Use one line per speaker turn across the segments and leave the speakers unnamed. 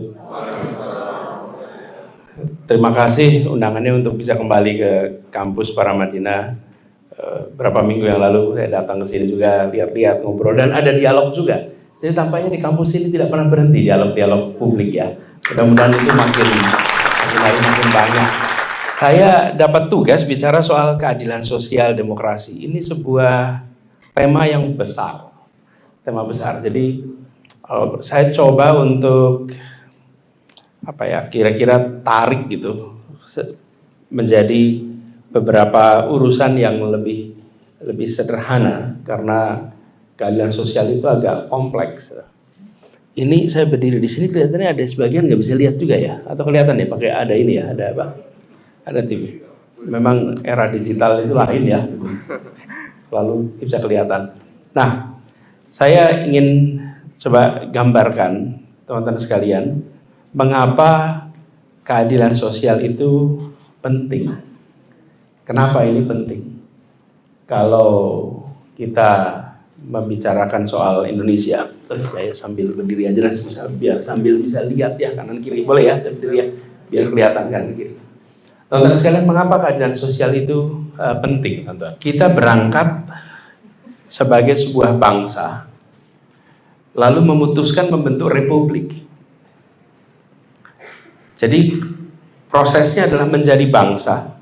wabarakatuh. Terima kasih undangannya untuk bisa kembali ke kampus Paramadina. Berapa minggu yang lalu saya datang ke sini juga lihat-lihat, ngobrol, dan ada dialog juga. Jadi tampaknya di kampus ini tidak pernah berhenti dialog-dialog publik ya. Mudah-mudahan itu makin banyak. Saya dapat tugas bicara soal keadilan sosial demokrasi. Ini sebuah tema yang besar, tema besar. Jadi saya coba untuk kira-kira tarik gitu menjadi beberapa urusan yang lebih sederhana, karena keadilan sosial itu agak kompleks. Ini saya berdiri di sini, kelihatannya ada sebagian nggak bisa lihat juga ya, atau kelihatan ya pakai ada ini ya, ada apa? Ada TV. Memang era digital itu lain ya, selalu bisa kelihatan. Nah, saya ingin coba gambarkan teman-teman sekalian, mengapa keadilan sosial itu penting. Kenapa ini penting? Kalau kita membicarakan soal Indonesia, saya sambil berdiri aja biar sambil bisa lihat ya kanan kiri, boleh ya saya berdiri ya biar kelihatan kanan kiri. Teman-teman sekalian, mengapa keadilan sosial itu penting? Kita berangkat sebagai sebuah bangsa, lalu memutuskan membentuk republik. Jadi prosesnya adalah menjadi bangsa.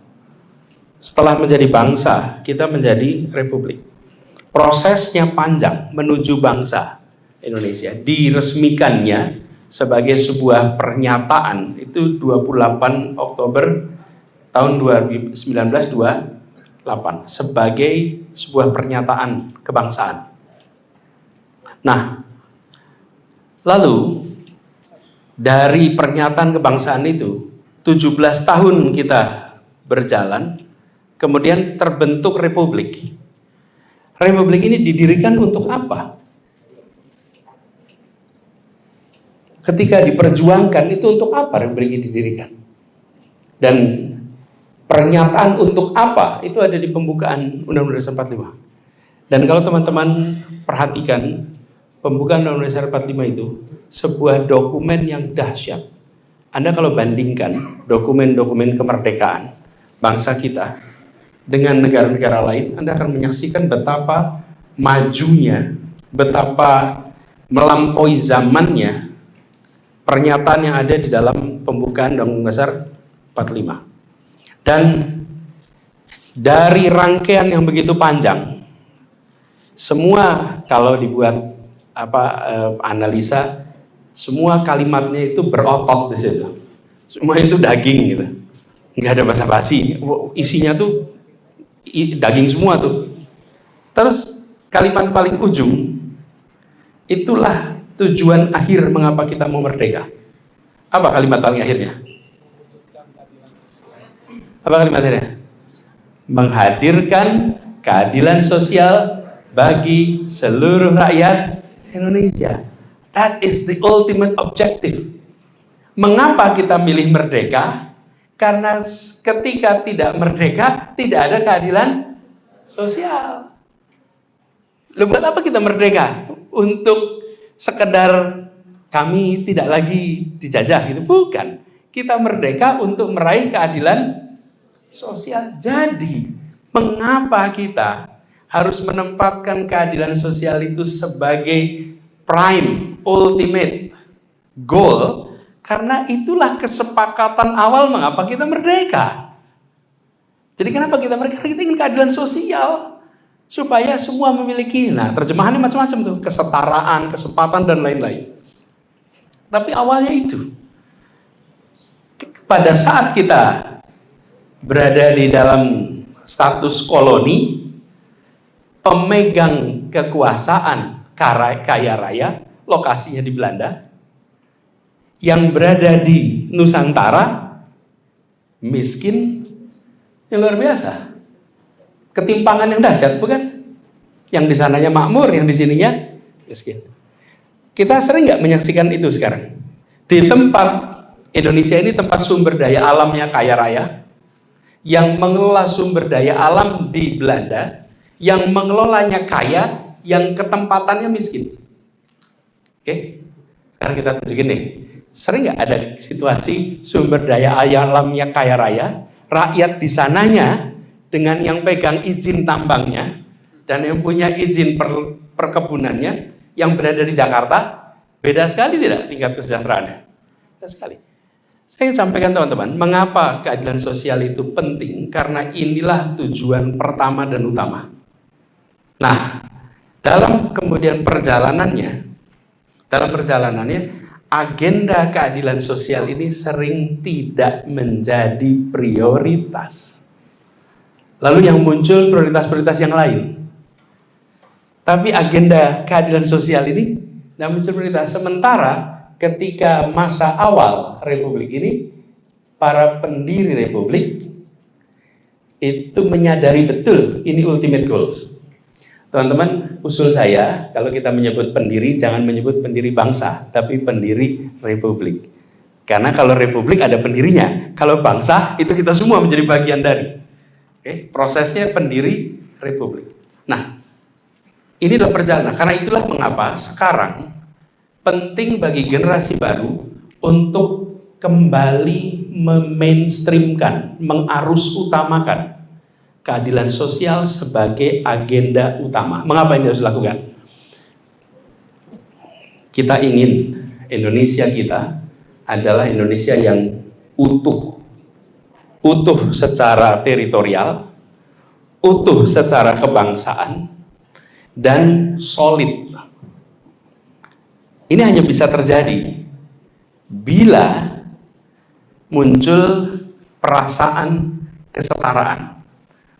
Setelah menjadi bangsa, kita menjadi republik. Prosesnya panjang menuju bangsa Indonesia. Diresmikannya sebagai sebuah pernyataan itu 28 Oktober tahun 1928 sebagai sebuah pernyataan kebangsaan. Nah, lalu dari pernyataan kebangsaan itu 17 tahun kita berjalan, kemudian terbentuk republik. Republik ini didirikan untuk apa? Ketika diperjuangkan itu untuk apa republik ini didirikan? Dan pernyataan untuk apa itu ada di pembukaan Undang-Undang Dasar 45. Dan kalau teman-teman perhatikan, pembukaan Undang-Undang Dasar 45 itu sebuah dokumen yang dahsyat. Anda kalau bandingkan dokumen-dokumen kemerdekaan bangsa kita dengan negara-negara lain, Anda akan menyaksikan betapa majunya, betapa melampaui zamannya pernyataan yang ada di dalam pembukaan Undang-Undang Dasar 45. Dan dari rangkaian yang begitu panjang, semua kalau dibuat analisa, semua kalimatnya itu berotot di situ. Semua itu daging gitu. Nggak ada basa-basi. Isinya tuh daging semua tuh. Terus kalimat paling ujung, itulah tujuan akhir mengapa kita mau merdeka. Apa kalimat paling akhirnya? Apa kalimat akhirnya? Menghadirkan keadilan sosial bagi seluruh rakyat Indonesia. That is the ultimate objective. Mengapa kita milih merdeka? Karena ketika tidak merdeka, tidak ada keadilan sosial. Lalu buat apa kita merdeka? Untuk sekedar kami tidak lagi dijajah gitu? Bukan. Kita merdeka untuk meraih keadilan sosial. Jadi, mengapa kita harus menempatkan keadilan sosial itu sebagai prime, ultimate goal? Karena itulah kesepakatan awal mengapa kita merdeka. Jadi kenapa kita merdeka? Kita ingin keadilan sosial supaya semua memiliki. Nah, terjemahannya macam-macam tuh, kesetaraan, kesempatan dan lain-lain. Tapi awalnya itu. Pada saat kita berada di dalam status koloni, pemegang kekuasaan kaya raya, lokasinya di Belanda, yang berada di Nusantara miskin yang luar biasa. Ketimpangan yang dahsyat, bukan? Yang di sananya makmur, yang di sininya miskin. Kita sering nggak menyaksikan itu sekarang? Di tempat Indonesia ini tempat sumber daya alamnya kaya raya, yang mengelola sumber daya alam di Belanda, yang mengelolanya kaya, yang ketempatannya miskin. Oke? Sekarang kita tunjukin nih. Sering nggak ada situasi sumber daya alamnya kaya raya, rakyat di sananya dengan yang pegang izin tambangnya dan yang punya izin perkebunannya yang berada di Jakarta, beda sekali tidak tingkat kesejahteraannya? Beda sekali. Saya ingin sampaikan teman-teman, mengapa keadilan sosial itu penting? Karena inilah tujuan pertama dan utama. Nah, dalam kemudian perjalanannya, agenda keadilan sosial ini sering tidak menjadi prioritas. Lalu yang muncul prioritas-prioritas yang lain. Tapi agenda keadilan sosial ini tidak muncul prioritas. Sementara ketika masa awal Republik ini, para pendiri Republik itu menyadari betul ini ultimate goals. Teman-teman, usul saya, kalau kita menyebut pendiri, jangan menyebut pendiri bangsa, tapi pendiri Republik. Karena kalau Republik ada pendirinya, kalau bangsa itu kita semua menjadi bagian dari. Prosesnya pendiri Republik. Nah, inilah perjalanan. Karena itulah mengapa sekarang penting bagi generasi baru untuk kembali memainstreamkan, mengarus utamakan keadilan sosial sebagai agenda utama. Mengapa ini harus dilakukan? Kita ingin Indonesia kita adalah Indonesia yang utuh secara teritorial, utuh secara kebangsaan, dan solid. Ini hanya bisa terjadi bila muncul perasaan kesetaraan,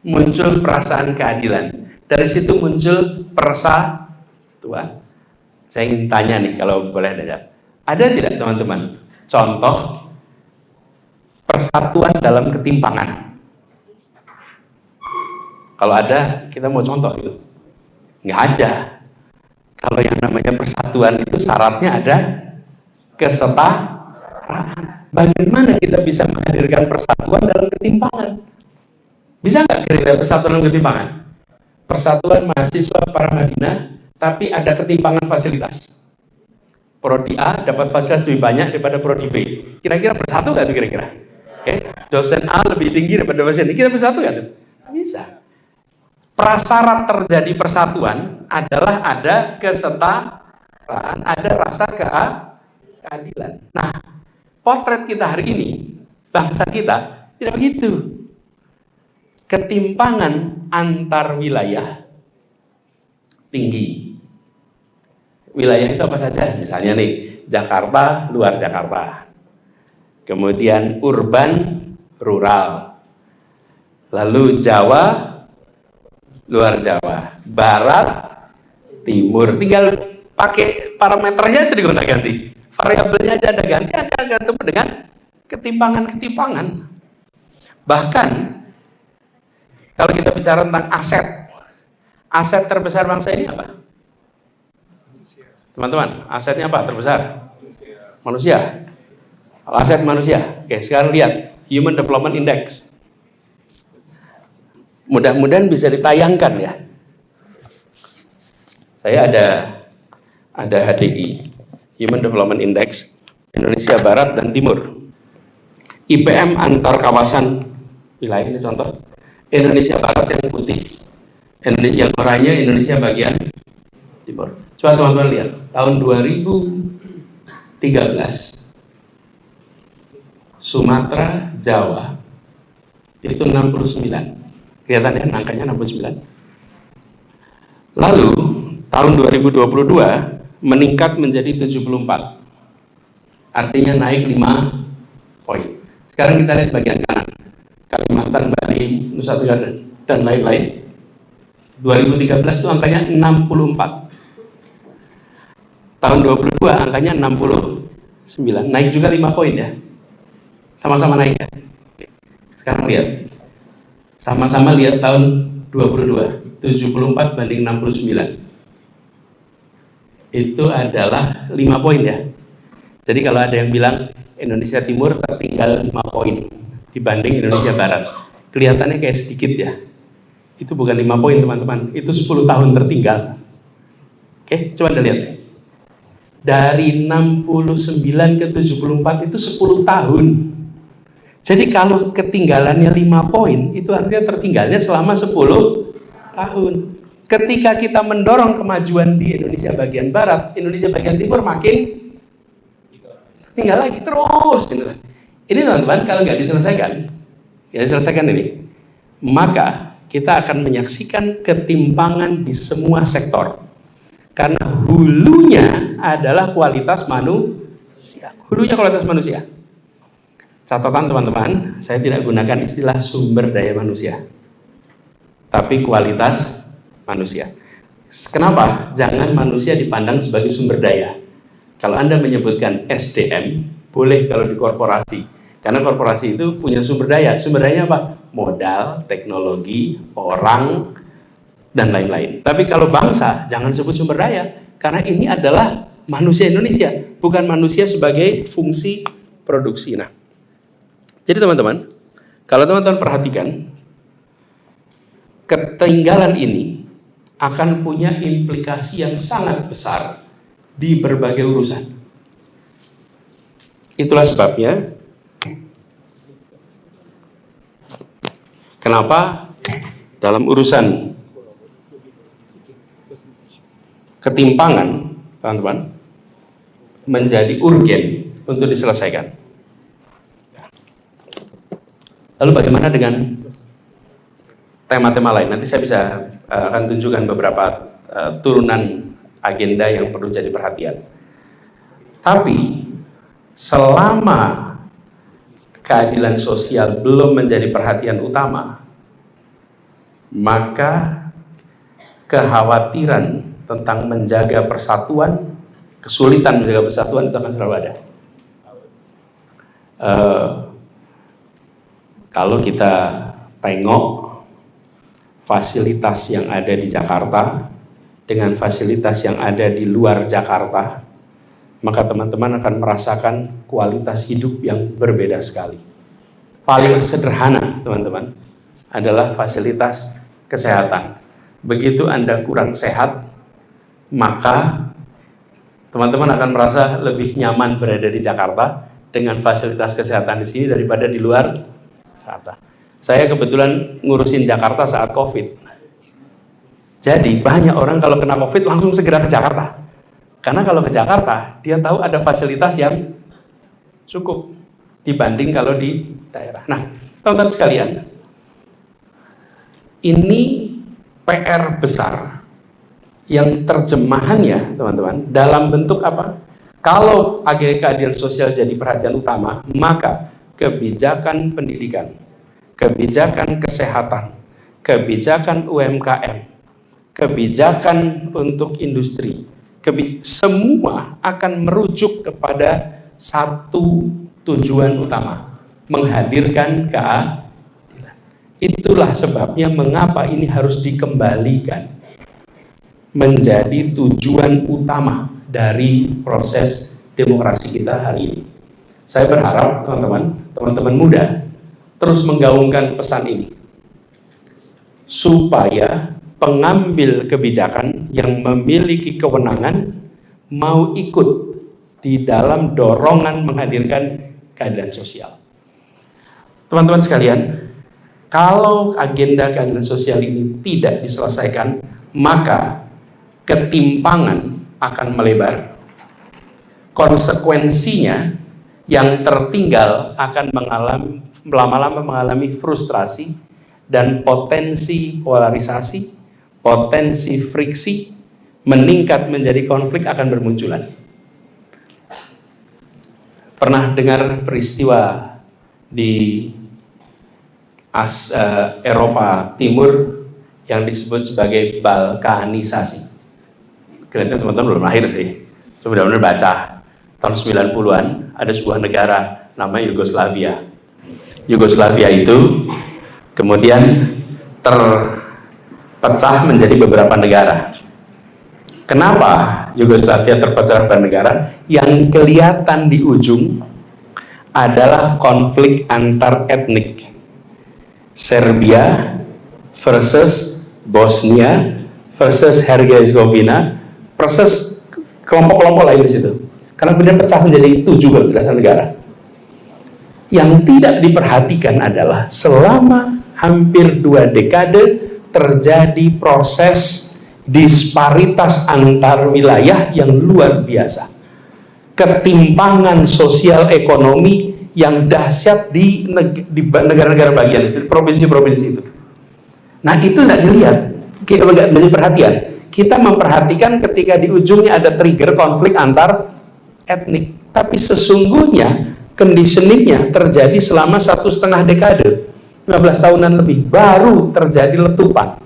muncul perasaan keadilan. Dari situ muncul persatuan. Saya ingin tanya nih, kalau boleh ada tidak teman-teman contoh persatuan dalam ketimpangan? Kalau ada, kita mau contoh itu. Nggak ada. Kalau yang namanya persatuan itu syaratnya ada kesetaraan. Bagaimana kita bisa menghadirkan persatuan dalam ketimpangan? Bisa nggak kira-kira persatuan dalam ketimpangan? Persatuan mahasiswa Paramadina, tapi ada ketimpangan fasilitas. Prodi A dapat fasilitas lebih banyak daripada Prodi B. Kira-kira bersatu nggak tuh kira-kira? Dosen A lebih tinggi daripada dosen B. Kira bersatu nggak tuh? Bisa. Prasyarat terjadi persatuan adalah ada kesetaraan, ada rasa keadilan. Nah, potret kita hari ini, bangsa kita tidak begitu. Ketimpangan antar wilayah tinggi. Wilayah itu apa saja? Misalnya nih, Jakarta, luar Jakarta. Kemudian urban, rural. Lalu Jawa, luar Jawa, barat, timur. Tinggal pakai parameternya aja digonta-ganti, variabelnya aja ada ganti, ada gantung dengan ketimpangan-ketimpangan. Bahkan kalau kita bicara tentang aset terbesar bangsa ini apa? Teman-teman, asetnya apa terbesar? Manusia. Aset manusia. Oke, sekarang lihat Human Development Index. Mudah-mudahan bisa ditayangkan ya. Saya ada HDI, Human Development Index, Indonesia Barat dan Timur. IPM antar kawasan wilayah, ini contoh. Indonesia Barat yang putih, yang oranye Indonesia bagian timur. Coba teman-teman lihat, tahun 2013 Sumatera, Jawa itu 69. Kelihatan ya, angkanya 69. Lalu tahun 2022 meningkat menjadi 74. Artinya naik 5 poin. Sekarang kita lihat bagian kanan. Kalimantan, Bali, Nusa Tenggara dan lain-lain. 2013 itu angkanya 64. Tahun 22 angkanya 69. Naik juga 5 poin ya. Sama-sama naik ya. Sekarang lihat. Sama-sama lihat tahun 22, 74 banding 69. Itu adalah 5 poin ya. Jadi kalau ada yang bilang Indonesia Timur tertinggal 5 poin dibanding Indonesia Barat, kelihatannya kayak sedikit ya. Itu bukan 5 poin teman-teman, itu 10 tahun tertinggal. Oke, coba Anda lihat. Dari 69 ke 74 itu 10 tahun. Jadi kalau ketinggalannya 5 poin, itu artinya tertinggalnya selama 10 tahun. Ketika kita mendorong kemajuan di Indonesia bagian barat, Indonesia bagian timur makin tinggal lagi terus. Ini teman-teman, kalau nggak diselesaikan, ya diselesaikan ini, maka kita akan menyaksikan ketimpangan di semua sektor. Karena hulunya adalah kualitas manusia. Hulunya kualitas manusia. Catatan teman-teman, saya tidak gunakan istilah sumber daya manusia, tapi kualitas manusia. Kenapa? Jangan manusia dipandang sebagai sumber daya. Kalau Anda menyebutkan SDM, boleh kalau di korporasi. Karena korporasi itu punya sumber daya. Sumber dayanya apa? Modal, teknologi, orang, dan lain-lain. Tapi kalau bangsa, jangan sebut sumber daya. Karena ini adalah manusia Indonesia, bukan manusia sebagai fungsi produksi. Nah, jadi teman-teman, kalau teman-teman perhatikan, ketinggalan ini akan punya implikasi yang sangat besar di berbagai urusan. Itulah sebabnya kenapa dalam urusan ketimpangan, teman-teman, menjadi urgen untuk diselesaikan. Lalu bagaimana dengan tema-tema lain? Nanti saya bisa akan tunjukkan beberapa turunan agenda yang perlu jadi perhatian. Tapi selama keadilan sosial belum menjadi perhatian utama, maka kekhawatiran tentang menjaga persatuan, kesulitan menjaga persatuan itu akan selalu ada. Kalau kita tengok fasilitas yang ada di Jakarta dengan fasilitas yang ada di luar Jakarta, maka teman-teman akan merasakan kualitas hidup yang berbeda sekali. Paling sederhana, teman-teman, adalah fasilitas kesehatan. Begitu Anda kurang sehat, maka teman-teman akan merasa lebih nyaman berada di Jakarta dengan fasilitas kesehatan di sini daripada di luar Jakarta. Saya kebetulan ngurusin Jakarta saat COVID. Jadi banyak orang kalau kena COVID langsung segera ke Jakarta. Karena kalau ke Jakarta, dia tahu ada fasilitas yang cukup dibanding kalau di daerah. Nah, teman-teman sekalian, ini PR besar yang terjemahannya, teman-teman, dalam bentuk apa? Kalau agenda keadilan sosial jadi perhatian utama, maka kebijakan pendidikan, kebijakan kesehatan, kebijakan UMKM, kebijakan untuk industri, semua akan merujuk kepada satu tujuan utama, menghadirkan keadilan. Itulah sebabnya mengapa ini harus dikembalikan menjadi tujuan utama dari proses demokrasi kita hari ini. Saya berharap teman-teman muda terus menggaungkan pesan ini supaya pengambil kebijakan yang memiliki kewenangan mau ikut di dalam dorongan menghadirkan keadilan sosial. Teman-teman sekalian, kalau agenda keadilan sosial ini tidak diselesaikan, maka ketimpangan akan melebar. Konsekuensinya yang tertinggal akan lama-lama mengalami frustrasi dan potensi polarisasi, potensi friksi, meningkat menjadi konflik akan bermunculan. Pernah dengar peristiwa di Eropa Timur yang disebut sebagai Balkanisasi? Kelihatannya teman-teman belum lahir sih, benar-benar baca. Tahun 90-an ada sebuah negara namanya Yugoslavia. Yugoslavia itu kemudian terpecah menjadi beberapa negara. Kenapa Yugoslavia terpecah beberapa negara? Yang kelihatan di ujung adalah konflik antar etnik. Serbia versus Bosnia versus Herzegovina versus kelompok-kelompok lain di situ. Karena kemudian pecah menjadi 7 berdasarkan negara. Yang tidak diperhatikan adalah selama hampir 2 dekade terjadi proses disparitas antar wilayah yang luar biasa. Ketimpangan sosial ekonomi yang dahsyat di negara-negara bagian itu, provinsi-provinsi itu. Nah, itu tidak dilihat, kita nggak menjadi perhatian. Kita memperhatikan ketika di ujungnya ada trigger konflik antar etnik, tapi sesungguhnya conditioningnya terjadi selama 1,5 dekade, 15 tahunan lebih, baru terjadi letupan.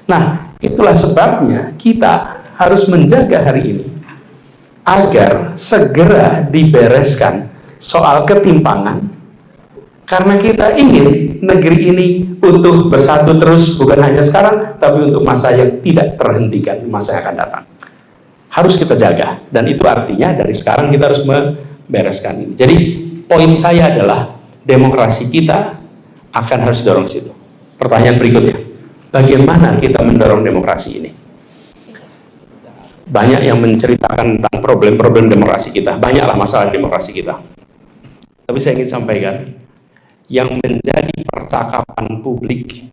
Nah, itulah sebabnya kita harus menjaga hari ini agar segera dibereskan soal ketimpangan, karena kita ingin negeri ini utuh, bersatu terus, bukan hanya sekarang, tapi untuk masa yang tidak terhentikan, masa yang akan datang. Harus kita jaga, dan itu artinya dari sekarang kita harus membereskan ini. Jadi poin saya adalah demokrasi kita akan harus dorong ke situ. Pertanyaan berikutnya, bagaimana kita mendorong demokrasi ini? Banyak yang menceritakan tentang problem-problem demokrasi kita, banyaklah masalah demokrasi kita. Tapi saya ingin sampaikan, yang menjadi percakapan publik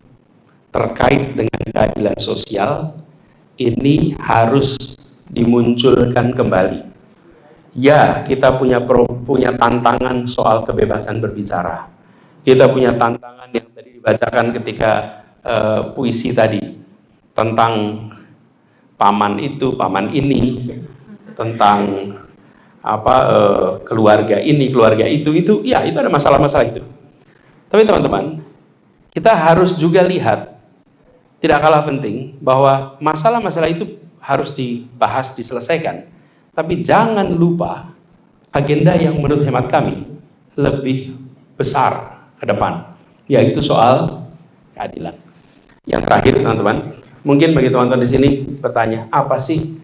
terkait dengan keadilan sosial ini harus dimunculkan kembali. Ya, kita punya tantangan soal kebebasan berbicara. Kita punya tantangan yang tadi dibacakan ketika puisi tadi tentang paman itu, paman ini, tentang keluarga ini, keluarga itu ya, itu ada masalah-masalah itu. Tapi teman-teman, kita harus juga lihat, tidak kalah penting, bahwa masalah-masalah itu harus dibahas, diselesaikan. Tapi jangan lupa agenda yang menurut hemat kami lebih besar ke depan, yaitu soal keadilan. Yang terakhir, teman-teman, mungkin bagi teman-teman di sini bertanya, apa sih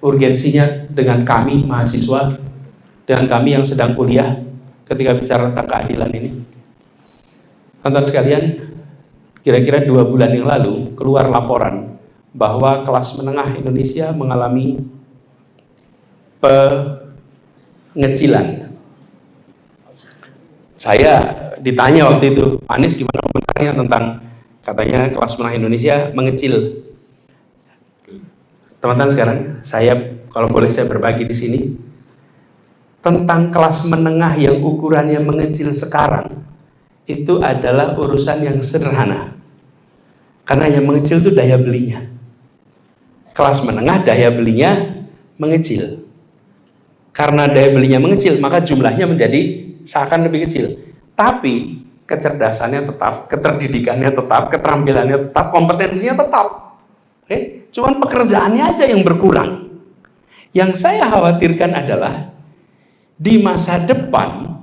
urgensinya dengan kami mahasiswa, dengan kami yang sedang kuliah ketika bicara tentang keadilan ini? Teman-teman sekalian, kira-kira 2 bulan yang lalu keluar laporan bahwa kelas menengah Indonesia mengalami pengecilan. Saya ditanya waktu itu, Anies gimana komentarnya tentang katanya kelas menengah Indonesia mengecil. Teman-teman sekarang, saya kalau boleh saya berbagi di sini tentang kelas menengah yang ukurannya mengecil sekarang. Itu adalah urusan yang sederhana, karena yang mengecil itu daya belinya. Kelas menengah daya belinya mengecil, karena daya belinya mengecil maka jumlahnya menjadi seakan lebih kecil, tapi kecerdasannya tetap, keterdidikannya tetap, keterampilannya tetap, kompetensinya tetap. Oke? Cuman pekerjaannya aja yang berkurang. Yang saya khawatirkan adalah di masa depan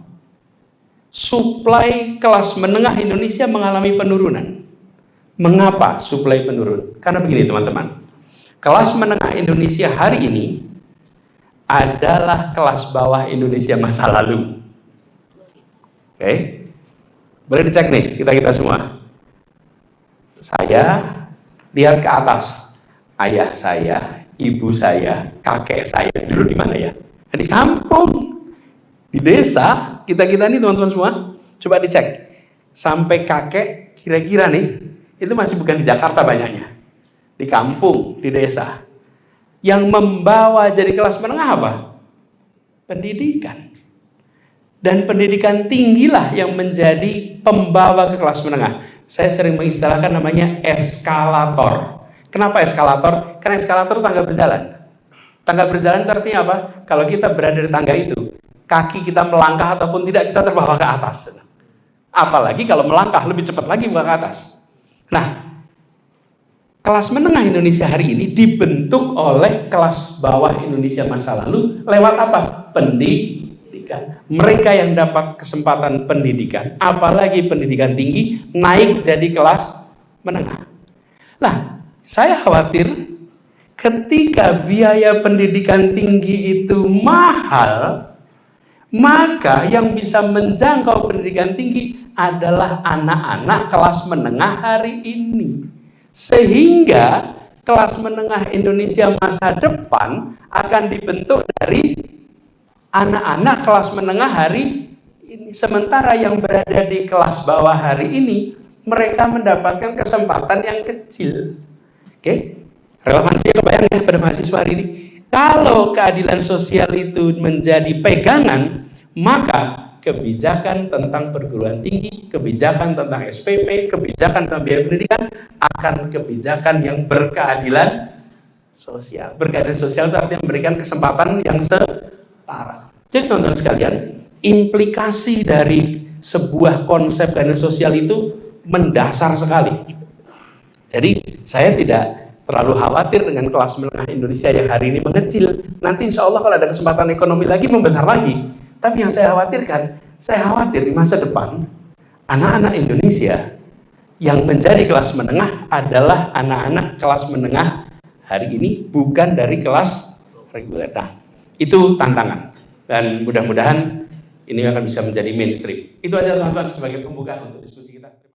suplai kelas menengah Indonesia mengalami penurunan. Mengapa suplai penurun? Karena begini teman-teman, kelas menengah Indonesia hari ini adalah kelas bawah Indonesia masa lalu. Oke? Boleh dicek nih, kita semua. Saya lihat ke atas, ayah saya, ibu saya, kakek saya dulu di mana ya? Di kampung. Di desa, kita ini teman-teman semua, coba dicek. Sampai kakek, kira-kira nih, itu masih bukan di Jakarta banyaknya. Di kampung, di desa. Yang membawa jadi kelas menengah apa? Pendidikan. Dan pendidikan tinggilah yang menjadi pembawa ke kelas menengah. Saya sering mengistilahkan namanya eskalator. Kenapa eskalator? Karena eskalator tangga berjalan. Tangga berjalan itu artinya apa? Kalau kita berada di tangga itu, kaki kita melangkah ataupun tidak, kita terbawa ke atas. Apalagi kalau melangkah lebih cepat lagi ke atas. Nah, kelas menengah Indonesia hari ini dibentuk oleh kelas bawah Indonesia masa lalu lewat apa? Pendidikan. Mereka yang dapat kesempatan pendidikan, apalagi pendidikan tinggi, naik jadi kelas menengah. Nah, saya khawatir ketika biaya pendidikan tinggi itu mahal, maka yang bisa menjangkau pendidikan tinggi adalah anak-anak kelas menengah hari ini. Sehingga kelas menengah Indonesia masa depan akan dibentuk dari anak-anak kelas menengah hari ini. Sementara yang berada di kelas bawah hari ini, mereka mendapatkan kesempatan yang kecil. Oke? Relevansinya kebayang ya pada mahasiswa hari ini. Kalau keadilan sosial itu menjadi pegangan, maka kebijakan tentang perguruan tinggi, kebijakan tentang SPP, kebijakan tentang biaya pendidikan akan kebijakan yang berkeadilan sosial. Berkeadilan sosial itu artinya memberikan kesempatan yang setara. Jadi teman-teman sekalian, implikasi dari sebuah konsep keadilan sosial itu mendasar sekali. Jadi saya tidak terlalu khawatir dengan kelas menengah Indonesia yang hari ini mengecil. Nanti insya Allah kalau ada kesempatan ekonomi lagi, membesar lagi. Tapi yang saya khawatirkan, saya khawatir di masa depan, anak-anak Indonesia yang menjadi kelas menengah adalah anak-anak kelas menengah hari ini, bukan dari kelas reguler. Nah, itu tantangan. Dan mudah-mudahan ini akan bisa menjadi mainstream. Itu aja teman-teman sebagai pembukaan untuk diskusi kita.